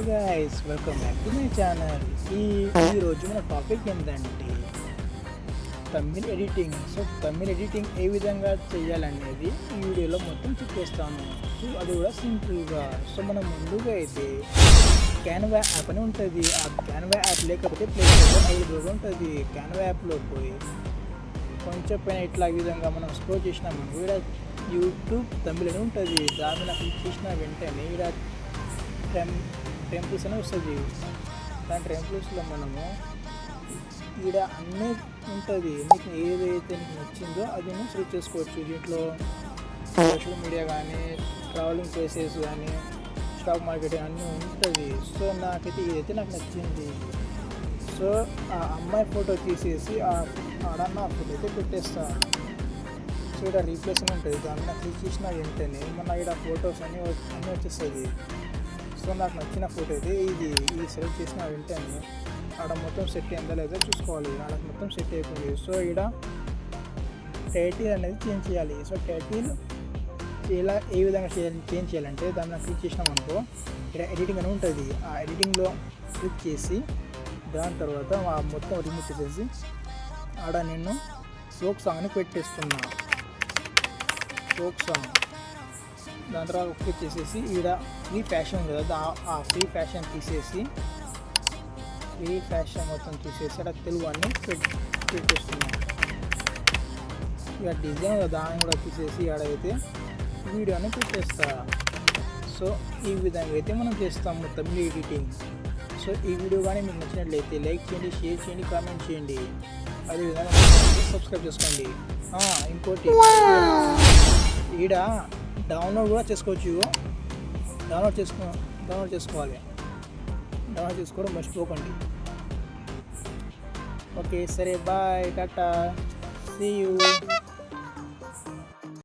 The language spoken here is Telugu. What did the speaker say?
Guys, welcome back to my channel. ఈరోజు మన టాపిక్ ఏంటంటే Tamil editing. So Tamil editing ఏ విధంగా చేయాలనేది ఈ వీడియోలో మొత్తం చెప్పేస్తాను. సో అది కూడా సింపుల్గా. సో మనం ముందుగా అయితే క్యాన్వా యాప్ అని ఉంటుంది. ఆ క్యాన్వా యాప్ లేకపోతే ప్లే స్టోర్లో అవైలబుల్గా ఉంటుంది. క్యాన్వా యాప్లో పోయి కొంచెం పైన ఇట్లా ఈ విధంగా మనం స్క్రోల్ చేసినాము. ఇక్కడ యూట్యూబ్ తమిళ్ అని ఉంటుంది. దాని మీద క్లిక్ చేసిన వెంటనే ఇక్కడ టెంపుల్స్ అని వస్తుంది. దాని టెంపుల్స్లో మనము ఈడ అన్నీ ఉంటుంది. నీకు ఏదైతే నీకు నచ్చిందో అది నువ్వు సెలెక్ట్ చేసుకోవచ్చు. దీంట్లో సోషల్ మీడియా కానీ, ట్రావెలింగ్ ప్లేసెస్ కానీ, స్టాక్ మార్కెట్ అన్నీ ఉంటుంది. సో నాకైతే ఇదైతే నాకు నచ్చింది. సో ఆ అమ్మాయి ఫోటో తీసేసి ఆడ నా ఫోటో అయితే పెట్టేస్తాను. సో ఇక్కడ రీప్లేస్ అని ఉంటుంది. దాన్ని క్లిక్ చేసిన వెంటనే మన ఇక్కడ ఫొటోస్ అన్నీ వచ్చేస్తుంది. సో నాకు నచ్చిన ఫోటో అయితే ఇది సెలెక్ట్ చేసిన వెంటనే ఆడ మొత్తం సెట్ అయిందా లేదా చూసుకోవాలి. ఆడ మొత్తం సెట్ అయిపోయింది. సో ఇక్కడ టైటిల్ అనేది చేంజ్ చేయాలి. సో టైటిల్ ఏ విధంగా చేంజ్ చేయాలంటే దాన్ని క్లిక్ చేసినాం అనుకో, ఇక్కడ ఎడిటింగ్ అని ఉంటుంది. ఆ ఎడిటింగ్లో క్లిక్ చేసి దాని తర్వాత మొత్తం రిమూవ్ చేసేసి ఆడ నేను ఫోక్ సాంగ్ అని పెట్టేస్తున్నా. ఫోక్ సాంగ్ దాని తర్వాత క్లిక్ చేసేసి ఈడ ఫ్రీ ఫ్యాషన్ కదా, ఆ ఫ్రీ ఫ్యాషన్ తీసేసి ఫ్రీ ఫ్యాషన్ మొత్తం తీసేసి అక్కడ తెలుగు అన్నీ పెట్టేస్తున్నాను. ఇక డిజైన్ కదా, దాన్ని కూడా తీసేసి ఆడైతే వీడియోని పెట్టేస్తా. సో ఈ విధంగా అయితే మనం చేస్తాము తమిళ ఎడిటింగ్. సో ఈ వీడియో కానీ మీకు నచ్చినట్లయితే లైక్ చేయండి, షేర్ చేయండి, కామెంట్ చేయండి. అదేవిధంగా సబ్స్క్రైబ్ చేసుకోండి. ఇంకోటి ఈడ డౌన్లోడ్ కూడా చేసుకోవచ్చు. డౌన్లోడ్ చేసుకోవాలి. డౌన్లోడ్ చేసుకోవడం మర్చిపోకండి. ఓకే, సరే, బాయ్, టాటా, సీ యూ.